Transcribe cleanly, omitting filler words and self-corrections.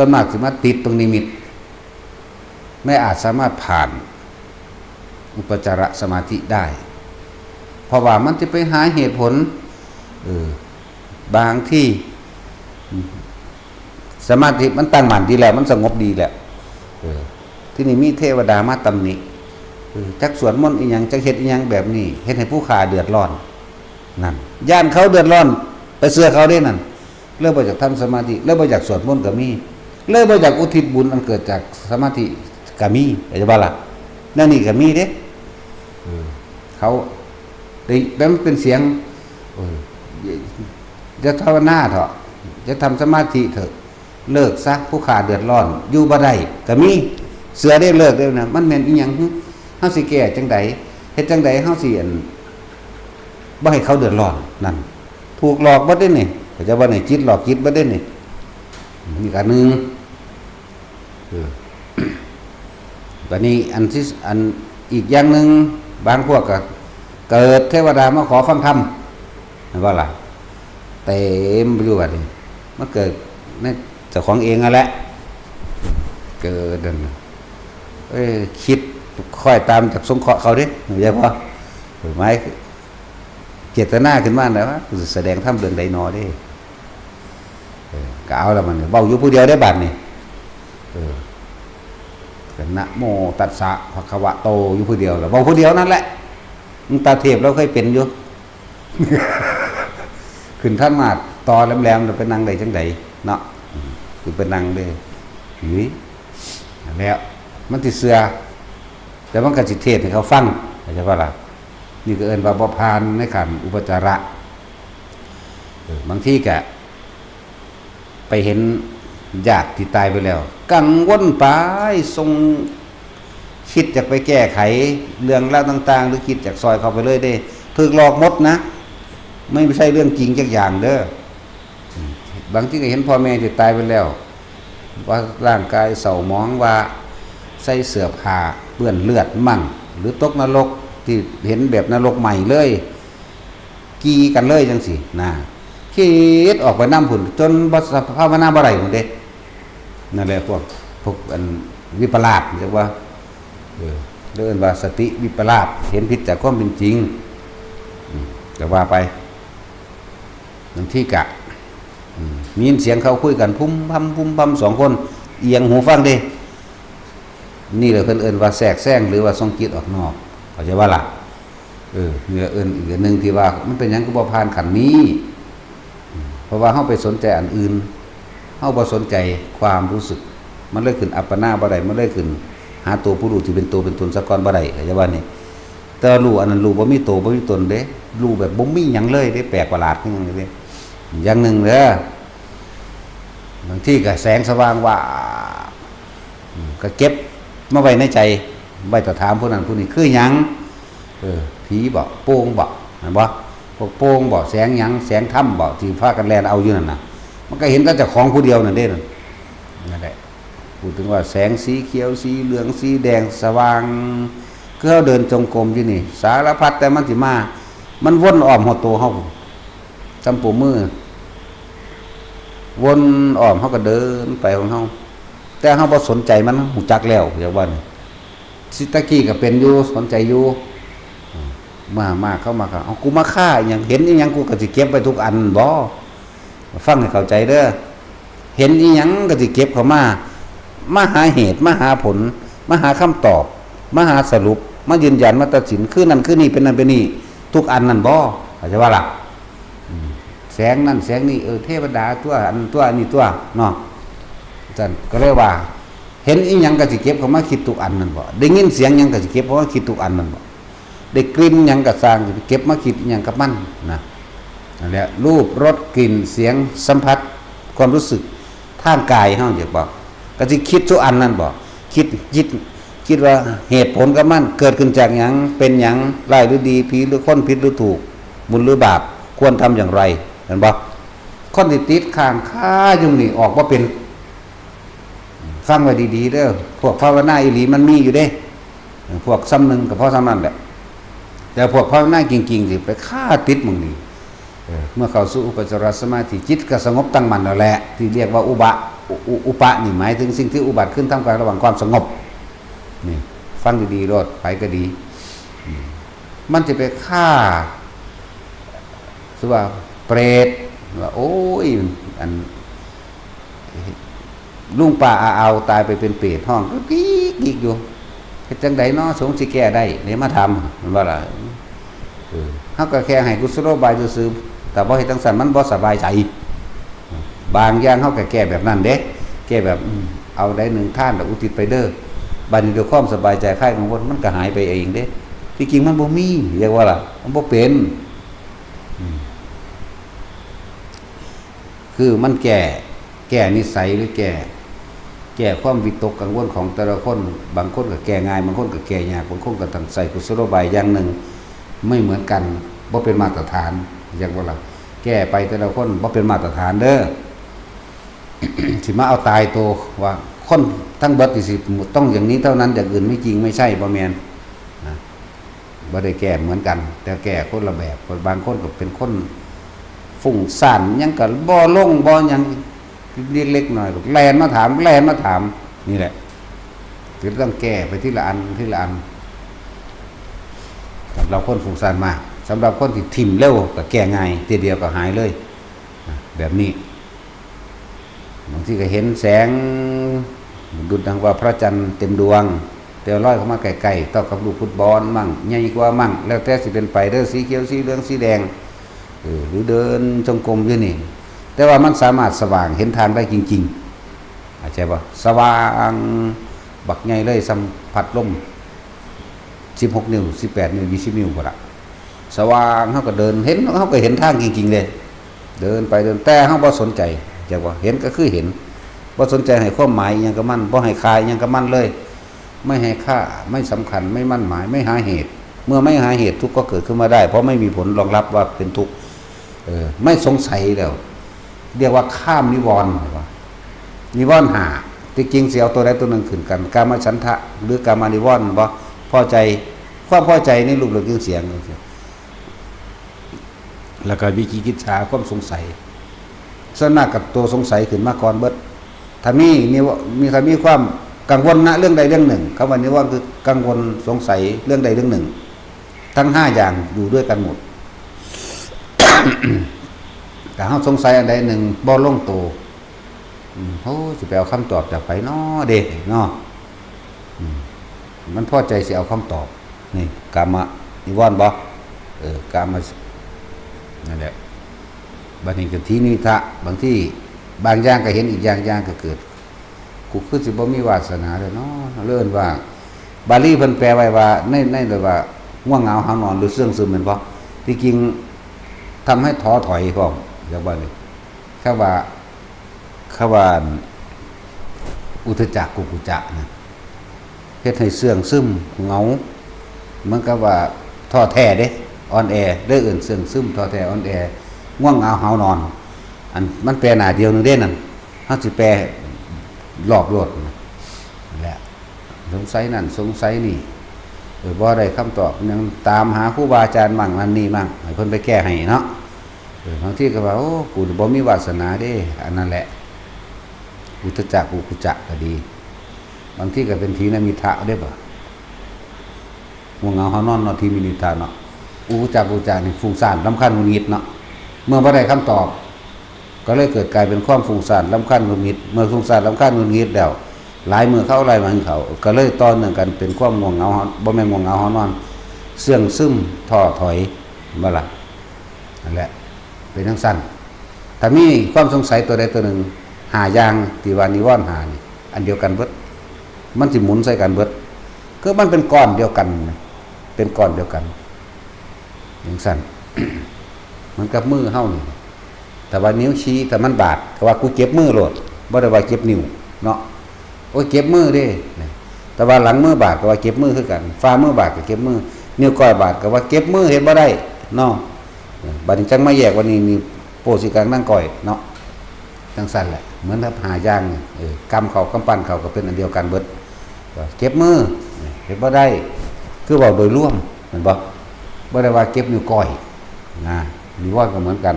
ส่วนมากสิมาติดตรงนิมิตไม่อาจสามารถผ่านอุปจารสมาธิได้เพราะว่ามันจะไปหาเหตุผลบางที่สมาธิมันตั้งมั่นดีแล้วมันสงบดีแล้วที่นี่มีเทวดามาตำหนิจักสวดมนต์อีหยังจักเฮ็ดอีหยังแบบนี้เฮ็ดให้ผู้ขาเดือดร้อนนั่นย่านเขาเดือดร้อนไปเสือเขาได้นั่นเลิกไปจากทำสมาธิเลิกไปจากสวดมนต์ก็มีเลิกไปจากอุทิศบุญอันเกิดจากสมาธิก็มีเข้าใจบ่ล่ะนั่นนี่ก็มีเด้เขาได้แล้วมันเป็นเสียงจะภาวนาเถอะจะทำสมาธิเถอะเลิกซะผู้ขาเดือดร้อนอยู่บ่ได้ก็มีเสือได้เลิกได้นะมันแม่นอีหยังเฮาสิแก้จังไดเฮ็ดจังไดเฮาสิบ่ให้เขาเดือดร้อนนั่นถูกหลอกบ่ได้นี่ก็จะว่าในจิตหลอกจิตบ่ได้นี่นี่ก็นึงบัดนี้อันอีกอย่างนึงบางพวกก็เกิดเทวดามาขอฟังธรรมว่าล่ะเต็มอยู่บัดนี้มันเกิดในเจ้าของเองนั่นแหละเกิดนั่นคิดค่อยตามจากสงเคราะห์เขาดิใช่ปะหมายเจตนาขึ้นมาแล้วว่าแสดงธรรมเรื่องใดนอได้ก็เอาแล้วมันเบาอยู่ผู้เดียวได้บัดนี่นะโมตัสสะภะคะวะโตอยู่ผู้เดียวแล้วเบาผู้เดียวนั่นแหละตาเทพเราเคยเป็นอยู่ ขึ้นท่านมาตอแหลมๆเราไปนั่งได้จังไดเนาะคือไปนั่งได้นี่แล้วมันติเสือแต่มันก็สิเทศให้เขาฟังเข้าใจป่ะล่ะนี่ก็เอิ้นว่าบ่ผ่านในขั้นอุปจาระบางทีก็ไปเห็นญาติที่ตายไปแล้วกังวลไปทรงคิดจากไปแก้ไขเรื่องราวต่างๆหรือคิดจากซอยเขาไปเลยได้ถูกหลอกหมดนะไม่ใช่เรื่องจริงจักอย่างเด้อบางทีก็เห็นพ่อแม่ที่ตายไปแล้วว่าร่างกายเศร้าหมองว่าใส่เสื้อผ้าเปื้อนเลือดมั่งหรือตกนรกที่เห็นแบบนรกใหม่เลยกีกันเลยจังสินะคิดออกไปน้ำผุนจนภาวนาบ่ได้หมดเด้นั่นแหละพวกอันวิปลาสเรียกว่าเรียกว่าสติวิปลาสเห็นผิดจากความเป็นจริงแต่ว่าไปนั่นที่กะมีเสียงเขาคุยกันพุ่มพัมสองคนเอียงหูฟังดินี่เลยเพิ่นเอิ้นว่าแทรกแซงหรือว่าส่งจิตออกนอกเข้าใจว่าล่ะเนี่ยเอิ้นอีกอันนึงที่ว่ามันเป็นหยังก็บ่ผ่านขันนี้เพราะว่าเฮาไปสนใจอันอื่นเฮาบ่สนใจความรู้สึกมันเลยขึ้นอัปปนาบ่ได้มันเลยขึ้นหาตัวผู้รู้ที่เป็นตัวเป็นตนซะก่อนบ่ได้เข้าใจว่านี่แต่รู้อันนั้นรู้บ่มีตัวบ่มีตนเด้รู้แบบบ่มีหยังเลยเด้แปลกประหลาดคือหยังเด้อย่างหนึ่งเด้อบางที่ก็แสงสว่างว่าก็เก็บมาไว้ในใจไว้แต่ถามผู้นั้นผู้นี้คือหยังผีบ่โป่งบ่เห็นบ่พวกโป่งบ่แสงหยังแสงถ้ำบ่ที่พากันแล่นเอาอยู่นั่นน่ะมันก็เห็นแต่เจ้าของผู้เดียวนั่นเด้นั่นแหละพูดถึงว่าแสงสีเขียวสีเหลืองสีแดงสว่างคือเฮาเดินจงกรมอยู่นี่สารพัดแต่มันสิมามันวนอ้อมหัวตัวเฮาจำปูมือวนอ้อมเฮาก็เดินไปของเฮาแต่เฮาบ่สนใจมันหูจักแล้วอย่างว่านี่สิตะกี้ก็เป็นอยู่สนใจอยู่มาเข้ามาเอากูมาฆ่าอีหยังเห็นอีหยังกูก็สิเก็บไว้ทุกอันบ่ฟังให้เข้าใจเด้อเห็นอีหยังก็สิเก็บเข้ามาหาเหตุมาหาผลมาหาคำตอบมาหาสรุปมายืนยันมาตัดสินคือนั่นคือนี่เป็นนั่นเป็นนี่ทุกอันนั่นบ่เข้าใจว่าล่ะแสงนั่นแสงนี่เทวดาตัวอันนี้ตัวเนาะจันก็เลยว่าเห็นอีหยังก็สิเก็บเข้ามาคิดทุกอันนั่นบ่ได้ยินเสียงหยังก็สิเก็บเข้ามาคิดทุกอันนั่นบ่ได้กลิ่นหยังก็สร้างสิเก็บมาคิดอีหยังกับมันนะนั่นแหละรูปรสกลิ่นเสียงสัมผัสความรู้สึกทางกายเฮาจักบ่ก็สิคิดทุกอันนั่นบ่คิดว่าเหตุผลกับมันเกิดขึ้นจากหยังเป็นหยังร้ายหรือดีผีหรือคนผิดหรือถูกบุญหรือบาปควรทำอย่างไรเห็นบ่คนที่ติดข้างคาอยู่นี่ออกบ่เป็นฟังไว้ดีๆเด้อพวกภาวนาอีหลีมันมีอยู่เด้พวกซ้ำนึงก็เพราะซ้ำนั้นแหละแต่พวกภาวนาจริงๆสิไปฆ่าติดมึงนี่ เมื่อเข้าสู่อุปจารสมาธิจิตก็สงบตั้งมั่นแล้วแหละที่เรียกว่าอุปะนี่หมายถึงสิ่งที่อุบัติขึ้นท่ามกลางระหว่างความสงบนี่ฟังดีๆรอดไปก็ดีมันจะไปฆ่าสว่าเปรตว่าโอ้ยอันลุงป่าเอาตายไปเป็นเปรตห้องก็กิ๊กอยู่เฮ็ดจังไดเนาะสงสิแก้ได้เนี่ยมาทำมันว่าล่ะเฮาก็แค่ให้กุศโลบายซื่อๆแต่บ่เฮ็ดจังซั่นมันบ่สบายใจบางอย่างเฮาก็แก้แบบนั้นเด้แก้แบบเอาได้หนึ่งท่านแล้วอุทิศไปเด้อบัดนี้ด้วยความสบายใจคลายกังวลมันก็หายไปเองเด้ที่จริงมันบ่มีเรียกว่าล่ะมันบ่เป็นคือมันแก้นิสัยหรือแก้ความวิตกกังวลของแต่ละคนบางคนก็แก้ง่ายบางคนก็แก้ยากบางคนก็ต้องใส่กุศโลบายอย่างหนึ่งไม่เหมือนกันบ่เป็นมาตรฐานอย่างว่าล่ะแก้ไปแต่ละคนบ่เป็นมาตรฐานเด้อ สิมาเอาตายตัวว่าคนทั้งเบิดสิต้องอย่างนี้เท่านั้นอย่างอื่นไม่จริงไม่ใช่บ่แม่นนะบ่ได้แก้เหมือนกันแต่แก้คนละแบบบางคนก็เป็นคนฟุ้งซ่านยังก็บ่ลงบ่หยังเล็กๆหน่อยแล่นมาถามนี่แหละคือต้องแก้ไปทีละอันสำหรับคนฟุ้งซ่านมากสำหรับคนที่ถิ่มเร็วก็แก้ง่ายทีเดียวก็หายเลยแบบนี้บางทีก็เห็นแสงดุจดังว่าพระจันทร์เต็มดวงแต่ลอยเข้ามาใกล้ๆต่อกับลูกฟุตบอลมั่งใหญ่กว่ามั่งแล้วแต่สิเป็นไปเด้อสีเขียวสีเหลืองสีแดงหรือเดินจงกรมอยู่นี่แต่ว่ามันสามารถสว่างเห็นทางได้จริงๆเข้าใจป่ะสว่างบักใหญ่เลยสัมผัสลม16 นิ้ว18 นิ้ว20 นิ้วพุ่นล่ะสว่างเฮาก็เดินเห็นเฮาก็เห็นทางจริงๆเลยเดินไปเดินแต่เฮาบ่สนใจจังว่าเห็นก็คือเห็นบ่สนใจให้ความหมายหยังกับมันบ่ให้คายหยังกับมันเลยไม่ให้ค่าไม่สำคัญไม่มั่นหมายไม่หาเหตุเมื่อไม่หาเหตุทุกข์ก็เกิดขึ้นมาได้เพราะไม่มีผลรองรับว่าเป็นทุกข์ไม่สงสัยแล้วเรียกว่าข้ามนิวรณ์นิวรณ์จริงๆสิเอาตัวใดตัวหนึ่งขึ้นกันกามฉันทะหรือกามานิวรณ์บ่พอใจความพอใจในรูปเสียงแล้วก็วิจิกิจฉาความสงสัยส่วนมากกับตัวสงสัยขึ้นมาก่อนเบิดถ้ามีความกังวลนะเรื่องใดเรื่องหนึ่งคำว่านิวรณ์คือกังวลสงสัยเรื่องใดเรื่องหนึ่งทั้ง5อย่างอยู่ด้วยกันหมด แต่เฮาสงสัยอันใดหนึ่งบ่ลงตัวโอ้สิไปเอาคำตอบจากไผน้อเด้เนาะมันพอใจสิเอาคำตอบนี่กามนิวรณ์บ่กามนั่นแหละบัดนี้ก็ทีนิทะบางที่บางอย่างก็เห็นอีกอย่างก็เกิดกูคือสิบ่มีวาสนาเลยเนาะเลื่อนว่าบาลีเพิ่นแปลไว้ว่าในเลยว่าง่วงเหงาหานอนหรือเสื่องซึมแม่นบ่ที่จริงทำให้ท้อถอยพร้อมอย่างว่านี่คำว่าอุทจักกุกุจักนะเฮ็ดให้เสื่องซึมเหงาเหมือนกับว่าท้อแท้เด้อ่อนแอเด้อเอื่นเสื่องซึมท้อแท้อ่อนแอง่วงเหงาหานอนอันมันแปลหน้าเดียวนึงเด้นั่นเฮาสิแปลรอบโลดนั่นแหละสงสัยนั่นสงสัยนี่บ่ได้คำตอบยังตามหาครูบาอาจารย์มั่งนั่นนี่มั่งให้เพิ่นไปแก้ให้เนาะบางทีก็ว่าโอ้กูบ่มีวาสนาเด้อันนั้นแหละอุทจักกุกุจักก็ดีบางทีก็เป็นทีนมิทะได้บ่ง่วงเหงาหานอนเนาะทีมินิทะเนาะอุกุจักกุกุจักนี่ฟุ้งซ่านรำคาญหงุดหงิดเนาะเมื่อบ่ได้คำตอบก็เลยเกิดกลายเป็นความฟุ้งซ่านรำคาญหงุดหงิดเมื่อฟุ้งซ่านรำคาญหงุดหงิดแล้วหลายมื้อเข้าหลายวันเขาก็เลยต่อเนื่องกันเป็นความง่วงเหงาบ่แม่นง่วงเหงาหานอนเสื่องซึมท้อถอยบ่ล่ะนั่นแหละเป็นทั้งสั้นถ้ามีความสงสัยตัวใดตัวหนึ่ง5อย่างที่ว่านิวรณ์5นี่อันเดียวกันเบิดมันสิหมุนใส่กันเบิดคือมันเป็นก้อนเดียวกันเป็นก้อนเดียวกันอย่างสั้น มันกับมือเฮานี่แต่ว่านิ้วชี้แต่มันบาดก็ว่ากูเจ็บมือโลดบ่ได้ว่าเจ็บนิ้วเนาะโอ้ยเจ็บมือเด้แต่ว่าหลังมือบาดก็ว่าเจ็บมือคือกันฝ่ามือบาดก็เจ็บมือนิ้วก้อยบาดก็ว่าเจ็บมือเฮ็ดบ่ได้เนาะบัดนี้จังมาแยกวันนี้นี่โปสิกังนั่งก้อยเนาะจังซั่นแหละเหมือนกับ5อย่างนี่กำเขากำปั้นเขาก็เป็นอันเดียวกันเบิดเจ็บมือเฮ็ดบ่ได้คือเว้าโดยรวมแม่นบ่ได้ว่าเจ็บนิ้วก้อยนะ นิวรณ์ก็เหมือนกัน